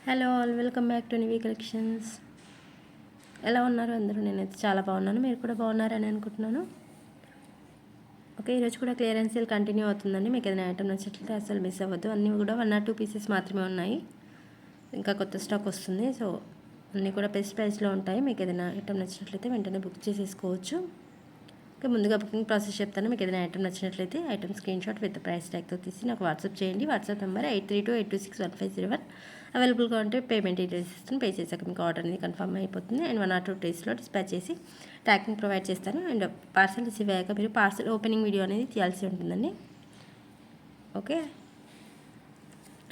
Hello all, welcome back to Nivi collections. ఎలా ఉన్నారు అందరూ? నేనైతే చాలా బాగున్నాను, మీరు కూడా బాగున్నారని అనుకుంటున్నాను. ఓకే, ఈరోజు కూడా క్లియరెన్స్ సేల్ కంటిన్యూ అవుతుందండి. మీకు ఏదైనా ఐటమ్ నచ్చినట్లయితే అసలు మిస్ అవ్వద్దు. అన్నీ కూడా 1 or 2 పీసెస్ మాత్రమే ఉన్నాయి, ఇంకా కొత్త స్టాక్ వస్తుంది. సో అన్నీ కూడా బెస్ట్ ప్రైస్లో ఉంటాయి. మీకు ఏదైనా ఐటమ్ నచ్చినట్లయితే వెంటనే బుక్ చేసేసుకోవచ్చు. ఓకే, ముందుగా బుకింగ్ ప్రాసెస్ చెప్తాను. మీకు ఏదైనా ఐటమ్ నచ్చినట్లయితే item screenshot with price ట్యాగ్తో తీసి నాకు వాట్సాప్ చేయండి. WhatsApp number 8328261501. అవైలబుల్గా ఉంటే పేమెంట్ డీటెయిల్స్ ఇస్తాను. పే చేశాక మీకు ఆర్డర్ అనేది కన్ఫర్మ్ అయిపోతుంది. అండ్ 1 or 2 డేస్లో డిస్పాచ్ చేసి ట్రాకింగ్ ప్రొవైడ్ చేస్తాను. అండ్ పార్సల్ రిసీవ్ అయ్యాక మీరు పార్సల్ ఓపెనింగ్ వీడియో అనేది తీయాల్సి ఉంటుందండి. ఓకే,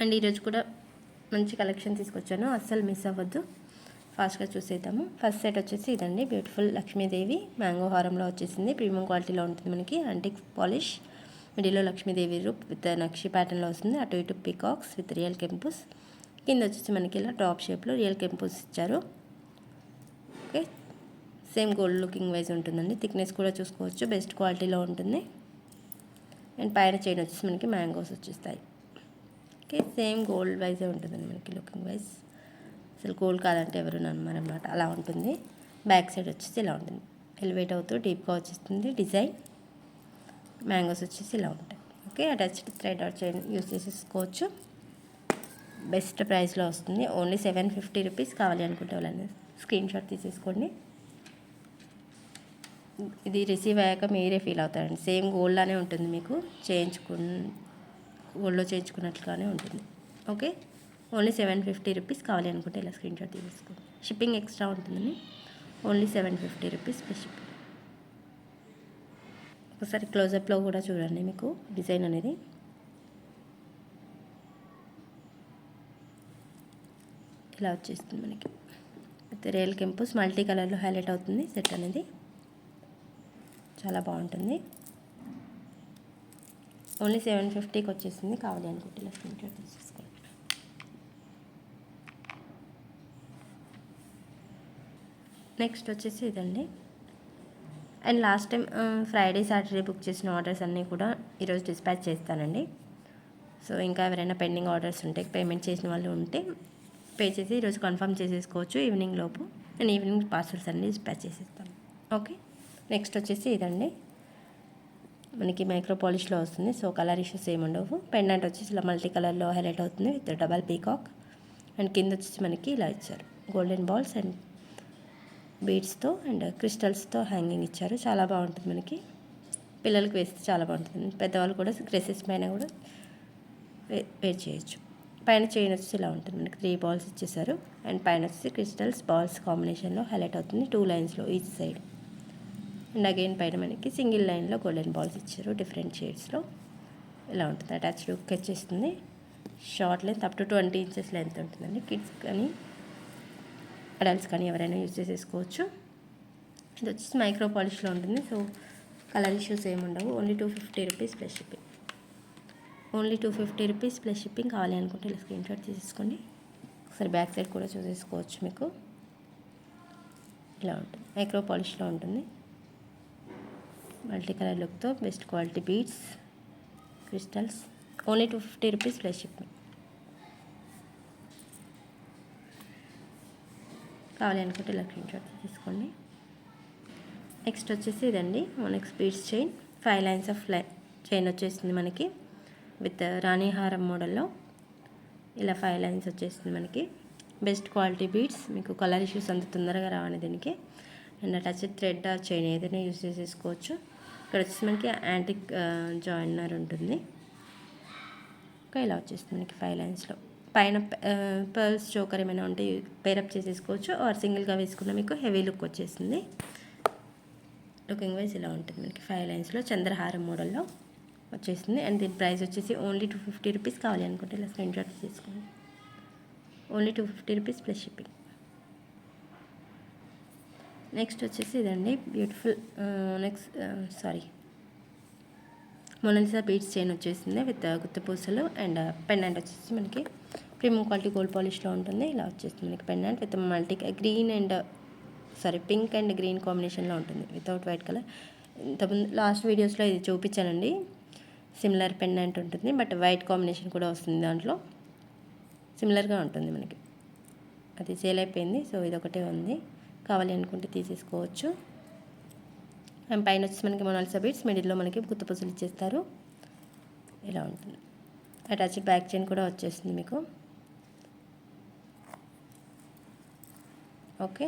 అండ్ ఈరోజు కూడా మంచి కలెక్షన్ తీసుకొచ్చాను, అస్సలు మిస్ అవ్వద్దు. ఫాస్ట్గా చూసేద్దాము. ఫస్ట్ సెట్ వచ్చేసి ఇదండి, బ్యూటిఫుల్ లక్ష్మీదేవి మ్యాంగో హారంలో వచ్చేసింది. ప్రీమియం క్వాలిటీలో ఉంటుంది మనకి. యాంటిక్ పాలిష్, మిడిల్లో లక్ష్మీదేవి రూప్ విత్ నక్షి ప్యాటర్న్లో వస్తుంది. అటు ఇటు పీకాక్స్ విత్ రియల్ కెంపుస్. కింద వచ్చేసి మనకి ఇలా టాప్ షేప్లో రియల్ కెంపుస్ ఇచ్చారు. Okay, same gold looking wise ఉంటుందండి. థిక్నెస్ కూడా చూసుకోవచ్చు, బెస్ట్ క్వాలిటీలో ఉంటుంది. అండ్ పైన చైన్ వచ్చేసి మనకి మ్యాంగోస్ వచ్చేస్తాయి. ఓకే, సేమ్ గోల్డ్ వైజే ఉంటుందండి మనకి లుకింగ్ వైజ్. అసలు గోల్డ్ కాదంటే ఎవరు నమ్మరన్నమాట, అలా ఉంటుంది. బ్యాక్ సైడ్ వచ్చేసి ఇలా ఉంటుంది, ఎలివేట్ అవుతూ డీప్గా వచ్చేస్తుంది డిజైన్. మ్యాంగోస్ వచ్చేసి ఇలా ఉంటాయి. Okay, attached thread or chain use చేసేసుకోవచ్చు. బెస్ట్ ప్రైస్లో వస్తుంది. Only 750 rupees. కావాలి అనుకుంటే వాళ్ళని స్క్రీన్ షాట్ తీసేసుకోండి. ఇది రిసీవ్ అయ్యాక మీరే ఫీల్ అవుతారండి. సేమ్ గోల్డ్లానే ఉంటుంది, మీకు గోల్డ్లో చేయించుకున్నట్లుగానే ఉంటుంది. Okay, only 750 rupees. కావాలి అనుకుంటే ఇలా స్క్రీన్ షాట్ తీసుకోండి. షిప్పింగ్ ఎక్స్ట్రా ఉంటుందని ఓన్లీ 750 రూపీస్ ప్లస్ షిప్పింగ్. ఒకసారి క్లోజప్లో కూడా చూడండి, మీకు డిజైన్ అనేది ఇలా వచ్చేస్తుంది మనకి. అయితే రియల్ కెంపుస్ మల్టీ కలర్లో హైలైట్ అవుతుంది సెట్ అనేది, చాలా బాగుంటుంది. ఓన్లీ 750కి వచ్చేసింది. కావాలి అనుకుంటే ఇలా స్క్రీన్ షాట్ తీసేసుకోండి. నెక్స్ట్ వచ్చేసి ఇదండి. And last time Friday Saturday book చేసిన ఆర్డర్స్ అన్నీ కూడా ఈరోజు డిస్పాచ్ చేస్తానండి. సో ఇంకా ఎవరైనా పెండింగ్ ఆర్డర్స్ ఉంటే, పేమెంట్ చేసిన వాళ్ళు ఉంటే పే చేసి ఈరోజు కన్ఫర్మ్ చేసేసుకోవచ్చు ఈవినింగ్ లోపు. నేను ఈవినింగ్ పార్సల్స్ అన్నీ డిస్పాచ్ చేసేస్తాను. ఓకే, నెక్స్ట్ వచ్చేసి ఇదండి, మనకి మైక్రో పాలిష్లో వస్తుంది. సో కలర్ ఇష్యూస్ ఏమి ఉండవు. పెండెంట్ వచ్చేసి ఇలా మల్టీ కలర్లో హైలైట్ అవుతుంది విత్ డబల్ పీకాక్. అండ్ కింద వచ్చేసి మనకి ఇలా ఇచ్చారు గోల్డెన్ బాల్స్ అండ్ బీడ్స్తో అండ్ క్రిస్టల్స్తో హ్యాంగింగ్ ఇచ్చారు. చాలా బాగుంటుంది మనకి, పిల్లలకి వేస్తే చాలా బాగుంటుంది. పెద్దవాళ్ళు కూడా డ్రెస్సెస్ పైన కూడా వేర్ చేయొచ్చు. పైన చైన్ వచ్చేసి ఇలా ఉంటుంది మనకి. 3 బాల్స్ ఇచ్చేసారు. అండ్ పైన వచ్చేసి క్రిస్టల్స్ బాల్స్ కాంబినేషన్లో హైలైట్ అవుతుంది, 2 లైన్స్లో ఈచ్ సైడ్. అండ్ అగైన్ పైన మనకి సింగిల్ లైన్లో గోల్డెన్ బాల్స్ ఇచ్చారు డిఫరెంట్ షేడ్స్లో. ఇలా ఉంటుంది. అటాచ్డ్ లుక్ వచ్చేస్తుంది. Short length up to 20 inches length ఉంటుందండి. కిడ్స్ కానీ అడల్ట్స్ కానీ ఎవరైనా యూజ్ చేసేసుకోవచ్చు. ఇది వచ్చేసి మైక్రో పాలిష్లో ఉంటుంది. సో కలర్ ఇష్యూస్ ఏమి ఉండవు. Only 250 rupees plus shipping. Only 250 rupees plus shipping. కావాలి అనుకుంటే ఇలా స్క్రీన్ షాట్ తీసేసుకోండి. ఒకసారి బ్యాక్ సైడ్ కూడా చూసేసుకోవచ్చు. మీకు ఇలా ఉంటుంది, మైక్రో పాలిష్లో ఉంటుంది. మల్టీ కలర్ లుక్తో best quality beads, crystals. Only 250 rupees plus shipping. కావాలి అనుకుంటే ఇలా స్క్రీన్ షాట్ తీసుకోండి. నెక్స్ట్ వచ్చేసి ఇదండి, next beads chain. 5 lines of chain వచ్చేసింది మనకి విత్ రాణి హారం మోడల్లో. ఇలా 5 lines వచ్చేసింది మనకి. Best quality beads. మీకు కలర్ ఇష్యూస్ అంత తొందరగా రావని దీనికి. And attached thread or chain ఏదైనా యూజ్ చేసేసుకోవచ్చు. ఇక్కడ వచ్చేసి మనకి యాంటిక్ జాయినర్ ఉంటుంది. ఇంకా ఇలా వచ్చేస్తుంది మనకి 5 linesలో. పైన పర్ల్స్ చోకర్ ఏమైనా ఉంటే పేరప్ చేసేసుకోవచ్చు. ఆర్ సింగిల్గా వేసుకున్న మీకు హెవీ లుక్ వచ్చేసింది. లుకింగ్ వైజ్ ఇలా ఉంటుంది మనకి. 5 linesలో చంద్రహారం మోడల్లో వచ్చేసింది. అండ్ దీని ప్రైస్ వచ్చేసి ఓన్లీ 250 రూపీస్. కావాలి అనుకుంటే ఇలా స్క్రీన్ షాట్ తీసుకోండి. Only 250 rupees plus shipping. Next వచ్చేసి ఇదండి, బ్యూటిఫుల్ మొనాలిసా బీడ్స్ చైన్ వచ్చేసింది విత్ గుత్తపూసలు. అండ్ పెండెంట్ వచ్చేసి మనకి ప్రీమియం క్వాలిటీ గోల్డ్ పాలిష్లో ఉంటుంది. ఇలా వచ్చేస్తుంది మనకి pendant with multi pink and green కాంబినేషన్లో ఉంటుంది వితౌట్ వైట్ కలర్. ఇంతకుముందు లాస్ట్ వీడియోస్లో ఇది చూపించానండి. సిమిలర్ పెండెంట్ ఉంటుంది, బట్ వైట్ కాంబినేషన్ కూడా వస్తుంది దాంట్లో. సిమిలర్గా ఉంటుంది మనకి. అది సేల్ అయిపోయింది. సో ఇది ఒకటే ఉంది, కావాలి అనుకుంటే తీసేసుకోవచ్చు. అండ్ పైన వచ్చి మనకి మొనాలిసా బీడ్స్, మిడిల్లో మనకి గుత్త పూసలు ఇచ్చేస్తారు. ఇలా ఉంటుంది. అటాచ్డ్ బ్యాక్ చైన్ కూడా వచ్చేస్తుంది మీకు. ఓకే,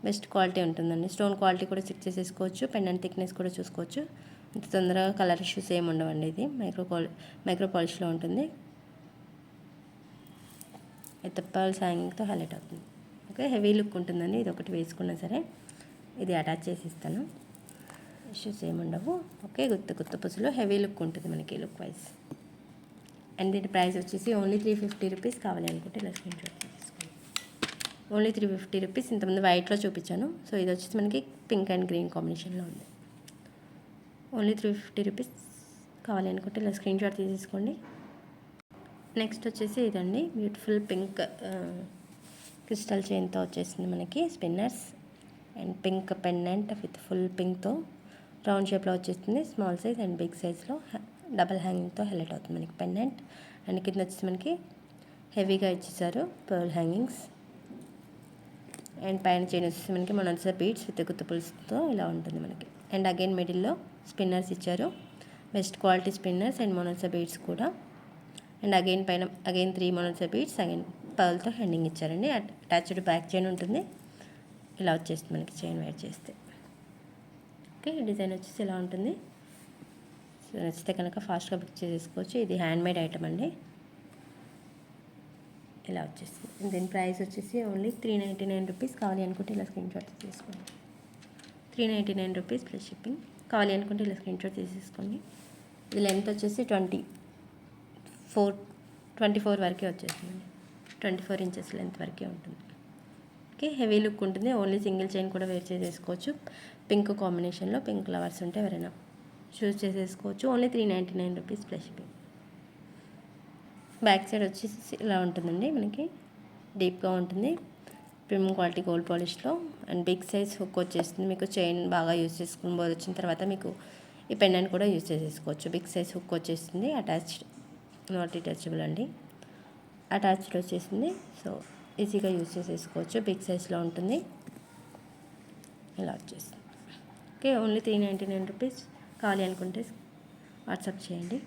బెస్ట్ క్వాలిటీ ఉంటుందండి. స్టోన్ క్వాలిటీ కూడా చెక్ చేసేసుకోవచ్చు. పెండెంట్ థిక్నెస్ కూడా చూసుకోవచ్చు. ఇంత తొందరగా కలర్ ఇష్యూస్ ఏమి ఉండవండి. ఇది మైక్రో పాలిష్లో ఉంటుంది. విత్ పర్ల్స్ హ్యాంగింగ్తో హైలైట్ అవుతుంది. ఓకే, హెవీ లుక్ ఉంటుందండి. ఇది ఒకటి వేసుకున్నా సరే ఇది అటాచ్ చేసి ఇస్తాను, ఇష్యూస్ ఏముండవు. ఓకే, గుత్త పూసలో హెవీ లుక్ ఉంటుంది మనకి లుక్ వైజ్. అండ్ దీని ప్రైస్ వచ్చేసి ఓన్లీ 350 రూపీస్. కావాలి అనుకుంటే ఇలా స్క్రీన్ షాట్ తీసుకోండి. Only 350 rupees. ఇంతకుముందు వైట్లో చూపించాను. సో ఇది వచ్చేసి మనకి పింక్ అండ్ గ్రీన్ కాంబినేషన్లో ఉంది. Only 350 rupees. కావాలి అనుకుంటే ఇలా స్క్రీన్ షాట్ తీసేసుకోండి. నెక్స్ట్ వచ్చేసి ఇదండి, బ్యూటిఫుల్ పింక్ క్రిస్టల్ చైన్తో వచ్చేసింది మనకి spinners. And pink pendant with full పింక్తో రౌండ్ షేప్లో వచ్చేస్తుంది. స్మాల్ సైజ్ అండ్ బిగ్ సైజ్లో డబల్ హ్యాంగింగ్తో హైలైట్ అవుతుంది మనకి పెండెంట్. అండ్ కింద వచ్చేసి మనకి హెవీగా ఇచ్చేసారు పర్ల్ హ్యాంగింగ్స్. అండ్ పైన చైన్ వచ్చేసి మనకి మొనాలిసా బీడ్స్ విత్ గుత్త పులుసుతో ఇలా ఉంటుంది మనకి. అండ్ అగైన్ మిడిల్లో స్పిన్నర్స్ ఇచ్చారు, best quality spinners and Mona Lisa beads కూడా. అండ్ అగైన్ పైన 3 మొనాలిసా బీడ్స్, అగైన్ పర్ల్తో హ్యాండింగ్ ఇచ్చారండి. అటాచ్డ్ బ్యాక్ చైన్ ఉంటుంది. ఇలా వచ్చేస్తుంది మనకి చైన్ వేర్ చేస్తే. ఓకే, డిజైన్ వచ్చేసి ఇలా ఉంటుంది. సో నచ్చితే కనుక ఫాస్ట్గా బుక్ చేసేసుకోవచ్చు. ఇది హ్యాండ్మేడ్ ఐటమ్ అండి. ఇలా వచ్చేస్తుంది. దీని ప్రైస్ వచ్చేసి ఓన్లీ 399 రూపీస్. కావాలి అనుకుంటే ఇలా స్క్రీన్ షాట్ తీసుకోండి. 399 రూపీస్ ప్లస్ షిప్పింగ్. కావాలి అనుకుంటే ఇలా స్క్రీన్ షాట్ తీసేసుకోండి. ఇది లెంత్ వచ్చేసి 24 వరకే వచ్చేస్తుందండి. 24 ఇంచెస్ లెంత్ వరకే ఉంటుంది. ఓకే, హెవీ లుక్ ఉంటుంది. ఓన్లీ సింగిల్ చైన్ కూడా వేర్ చేసేసుకోవచ్చు. పింక్ కాంబినేషన్లో పింక్ ఫ్లవర్స్ ఉంటే ఎవరైనా చూస్ చేసేసుకోవచ్చు. Only 399 rupees plus shipping. Back side వచ్చేసి ఇలా ఉంటుందండి మనకి, డీప్గా ఉంటుంది. ప్రీమియం క్వాలిటీ గోల్డ్ పాలిష్లో. అండ్ బిగ్ సైజ్ హుక్ వచ్చేస్తుంది మీకు. చైన్ బాగా యూజ్ చేసుకుని పోయి వచ్చిన తర్వాత మీకు ఈ పెండెంట్ కూడా యూజ్ చేసేసుకోవచ్చు. బిగ్ సైజ్ హుక్ వచ్చేస్తుంది. అటాచ్డ్, నాట్ డిటాచబుల్ అండి, అటాచ్డ్ వచ్చేసింది. సో ఈజీగా యూజ్ చేసేసుకోవచ్చు. బిగ్ సైజ్లో ఉంటుంది. ఇలా వచ్చేసింది. Okay, only 399 rupees. కావాలి అనుకుంటే వాట్సాప్ చేయండి.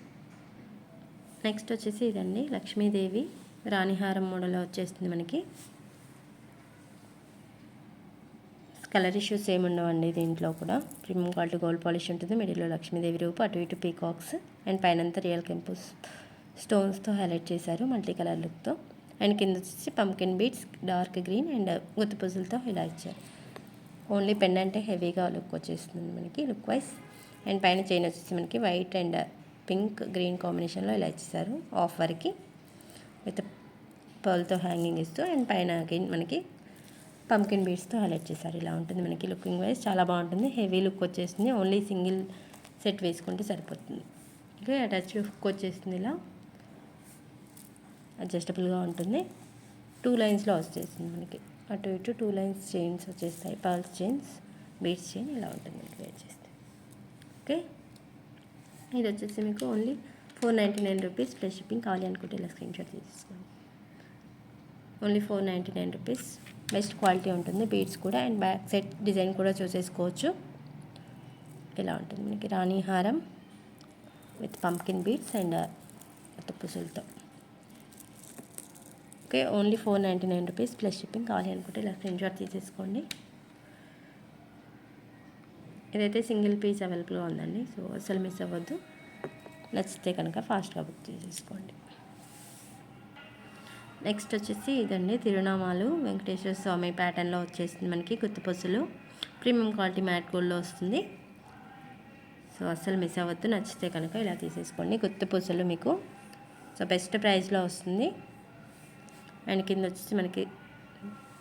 నెక్స్ట్ వచ్చేసి ఇదండి, లక్ష్మీదేవి రాణిహారం మోడల్లో వచ్చేస్తుంది మనకి. కలర్ ఇష్యూస్ ఏమి ఉండవండి దీంట్లో కూడా. ప్రీమియం క్వాలిటీ గోల్డ్ పాలిష్ ఉంటుంది. మిడిల్లో లక్ష్మీదేవి రూపు, అటు ఇటు పీకాక్స్. అండ్ పైనంతా రియల్ కెంపుస్ స్టోన్స్తో హైలైట్ చేశారు మల్టీ కలర్ లుక్తో. అండ్ కింద వచ్చేసి pumpkin beads dark green and గుత్త పూసలతో ఇలా ఇచ్చారు. ఓన్లీ పెండెంటే హెవీగా లుక్ వచ్చేస్తుంది మనకి లుక్ వైజ్. అండ్ పైన చైన్ వచ్చేసి మనకి వైట్ అండ్ పింక్ గ్రీన్ కాంబినేషన్లో ఇలా ఇచ్చేసారు ఆఫ్ వరకు విత్ పర్ల్తో హ్యాంగింగ్ ఇస్తూ. అండ్ పైన అగైన్ మనకి పంకిన్ బీడ్స్తో హైలైట్ చేశారు. ఇలా ఉంటుంది మనకి లుకింగ్ వైజ్, చాలా బాగుంటుంది. హెవీ లుక్ వచ్చేస్తుంది. ఓన్లీ సింగిల్ సెట్ వేసుకుంటే సరిపోతుంది. ఓకే, అటాచ్ హుక్ వచ్చేస్తుంది. ఇలా అడ్జస్టబుల్గా ఉంటుంది. 2 లైన్స్లో వచ్చేస్తుంది మనకి. అటు ఇటు 2 లైన్స్ చైన్స్ వచ్చేస్తాయి. పర్ల్స్ చైన్స్, బీడ్స్ చైన్ ఇలా ఉంటుంది మనకి వేర్ చేస్తే. ఓకే, ఇది వచ్చేసి మీకు ఓన్లీ 499 రూపీస్ ప్లస్ షిప్పింగ్. కావాలి అనుకుంటే ఇలా స్క్రీన్ షాట్ తీసుకోండి. Only 499 rupees. బెస్ట్ క్వాలిటీ ఉంటుంది. బీడ్స్ కూడా అండ్ బ్యాక్ సెట్ డిజైన్ కూడా చూసేసుకోవచ్చు. ఇలా ఉంటుంది మనకి రాణి హారం విత్ పంకిన్ బీడ్స్ అండ్ గుత్త పూసలతో. Okay, only 499 rupees plus shipping. కావాలి అనుకుంటే ఇలా స్క్రీన్ షాట్ తీసేసుకోండి. ఇదైతే సింగిల్ పీస్ అవైలబుల్గా ఉందండి. సో అసలు మిస్ అవ్వద్దు. నచ్చితే కనుక ఫాస్ట్గా బుక్ చేసేసుకోండి. నెక్స్ట్ వచ్చేసి ఇదండి, తిరునామాలు వెంకటేశ్వర స్వామి ప్యాటర్న్లో వచ్చేసింది మనకి గుత్త పూసలు. ప్రీమియం క్వాలిటీ మ్యాట్ గోల్డ్లో వస్తుంది. సో అస్సలు మిస్ అవ్వద్దు. నచ్చితే కనుక ఇలా తీసేసుకోండి. గుత్త పూసలు మీకు సో బెస్ట్ ప్రైస్లో వస్తుంది. అండ్ కింద వచ్చేసి మనకి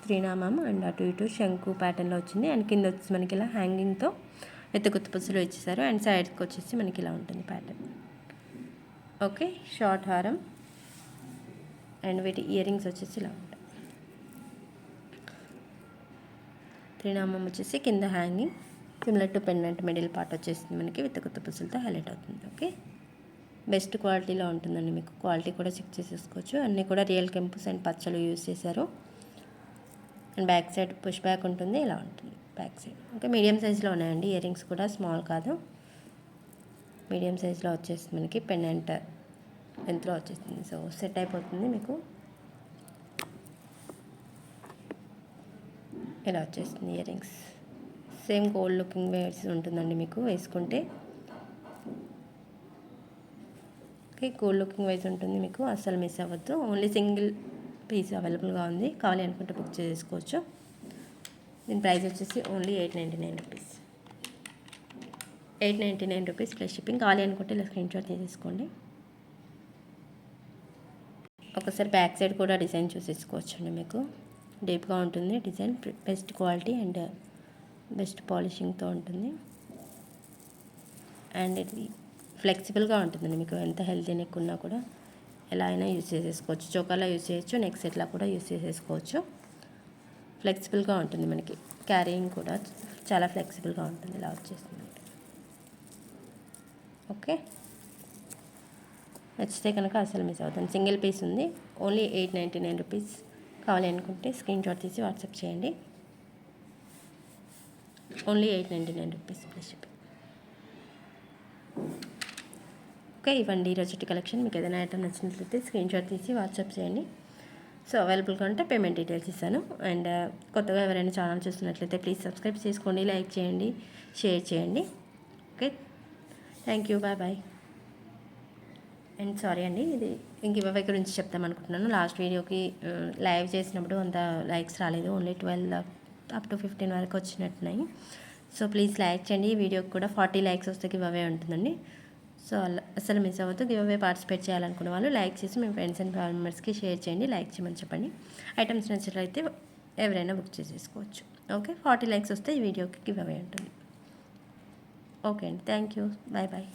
త్రినామం అండ్ అటు ఇటు శంకు ప్యాటర్న్లో వచ్చింది. అండ్ కింద వచ్చేసి మనకి ఇలా హ్యాంగింగ్తో ఎత్తు గుత్త పూసలు ఇచ్చేసారు. అండ్ సైడ్కి వచ్చేసి మనకి ఇలా ఉంటుంది ప్యాటర్న్. ఓకే, షార్ట్ హారం అండ్ వీటి ఇయర్ రింగ్స్ వచ్చేసి ఇలా ఉంటాయి. త్రినామం వచ్చేసి కింద hanging similar to pendant middle part వచ్చేసింది మనకి విత్ గుత్త పూసలతో హైలైట్ అవుతుంది. ఓకే, బెస్ట్ క్వాలిటీలో ఉంటుందండి. మీకు క్వాలిటీ కూడా చెక్ చేసేసుకోవచ్చు. అన్నీ కూడా రియల్ కెంపుస్ అండ్ పచ్చలు యూజ్ చేశారు. And back side push back ఉంటుంది, ఇలా ఉంటుంది బ్యాక్ సైడ్. ఓకే, మీడియం సైజులో ఉన్నాయండి. ఇయర్ రింగ్స్ కూడా స్మాల్ కాదు, మీడియం సైజులో వచ్చేస్తుంది. మనకి పెండెంట్ లెంత్లో వచ్చేస్తుంది. సో సెట్ అయిపోతుంది మీకు. ఇలా వచ్చేస్తుంది earrings. Same gold looking wears ఉంటుందండి మీకు వేసుకుంటే. ఓకే, గోల్డ్ లుకింగ్ వైజ్ ఉంటుంది మీకు, అస్సలు మిస్ అవ్వద్దు. ఓన్లీ సింగిల్ పీస్ అవైలబుల్గా ఉంది, కావాలి అనుకుంటే బుక్ చేసుకోవచ్చు. దీని ప్రైస్ వచ్చేసి only 899 rupees. 899 rupees plus shipping. కావాలి అనుకుంటే ఇలా స్క్రీన్ షాట్ తీసేసుకోండి. ఒకసారి బ్యాక్ సైడ్ కూడా డిజైన్ చూసేసుకోవచ్చు అండి. మీకు డీప్గా ఉంటుంది design, best quality and best పాలిషింగ్తో ఉంటుంది. అండ్ ఇది ఫ్లెక్సిబుల్గా ఉంటుందండి. మీకు ఎంత హెల్తీ నెక్ ఉన్నా కూడా ఎలా అయినా యూజ్ చేసేసుకోవచ్చు. చోకాలా యూజ్ చేయొచ్చు, నెక్ సెట్లా కూడా యూజ్ చేసేసుకోవచ్చు. ఫ్లెక్సిబుల్గా ఉంటుంది మనకి, క్యారీయింగ్ కూడా చాలా ఫ్లెక్సిబుల్గా ఉంటుంది. ఇలా వచ్చేస్తుంది. ఓకే, నచ్చితే కనుక అసలు మిస్ అవుతుంది. సింగిల్ పీస్ ఉంది, ఓన్లీ 899 రూపీస్. కావాలి అనుకుంటే స్క్రీన్ షాట్ తీసి వాట్సాప్ చేయండి. Only 899 rupees plus shipping. Okay, ఇవ్వండి ఈరోజు కలెక్షన్. మీకు ఏదైనా ఐటమ్ నచ్చినట్లయితే స్క్రీన్ షాట్ తీసి వాట్సాప్ చేయండి. సో అవైలబుల్గా ఉంటే పేమెంట్ డీటెయిల్స్ ఇస్తాను. అండ్ కొత్తగా ఎవరైనా ఛానల్ చూస్తున్నట్లయితే ప్లీజ్ సబ్స్క్రైబ్ చేసుకోండి, లైక్ చేయండి, షేర్ చేయండి. Okay, thank you, bye bye. And sorry అండి, ఇది గివ్ అవే గురించి చెప్తామనుకుంటున్నాను. లాస్ట్ వీడియోకి లైవ్ చేసినప్పుడు అంత లైక్స్ రాలేదు, ఓన్లీ 12 అప్ టు 15 వరకు వచ్చినట్టున్నాయి. సో ప్లీజ్ లైక్ చేయండి. ఈ వీడియోకి కూడా 40 లైక్స్ వస్తే గివ్ అవే ఉంటుందండి. సో అసలు మిస్ అవ్వద్దు. గివ్ అవే పార్టిసిపేట్ చేయాలనుకున్న వాళ్ళు లైక్ చేసి మీ ఫ్రెండ్స్ అండ్ ఫ్యామిలీ మెంబర్స్కి షేర్ చేయండి. లైక్ చేయమని చెప్పండి. ఐటమ్స్ నచ్చినట్లయితే ఎవరైనా బుక్ చేసేసుకోవచ్చు. ఓకే, 40 లైక్స్ వస్తే ఈ వీడియోకి గివ్ అవే ఉంటుంది. ఓకే అండి, థ్యాంక్ యూ, బాయ్ బాయ్.